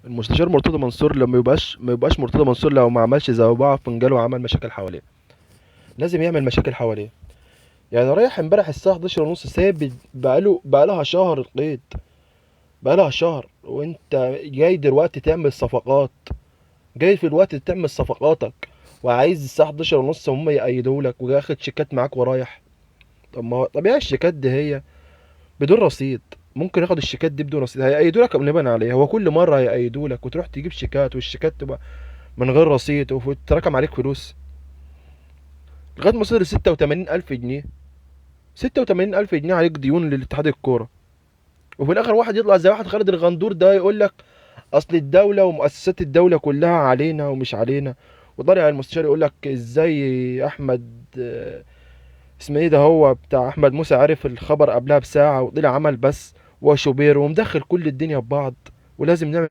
المستشار مرتضى منصور لما ما يبقاش مرتضى منصور لو ما عملش زي ابو فنجان وعمل مشاكل حواليه. لازم يعمل مشاكل حواليه. يعني رايح امبارح الساعه 11 ونص، ساب بقالها شهر القيد. بقالها شهر وانت جاي دلوقتي تعمل صفقات. جاي في الوقت تعمل صفقاتك، وعايز الساعه 11 ونص هم يأيدوا لك، واخد شيكات معاك ورايح. طب ما هو طبيعي الشيكات دي هي بدون رصيد. ممكن ياخد الشيكات دي بدون رصيد، هيأيدوا لك بناء عليها. هو كل مره هيأيدوا لك وتروح تجيب شيكات، والشيكات تبقى من غير رصيد وتراكم عليك فلوس لغايه ما وصل ل 86,000 جنيه. 86,000 جنيه عليك ديون للاتحاد الكوره. وفي الاخر واحد يطلع زي واحد خالد الغندور ده يقول لك اصل الدوله ومؤسسات الدوله كلها علينا ومش علينا. وطالع المستشار يقول لك ازاي احمد اسمه ايه ده، هو بتاع احمد موسى، عرف الخبر قبلها بساعه وطلع عمل بس وشوبير ومدخل كل الدنيا ببعض. ولازم نعمل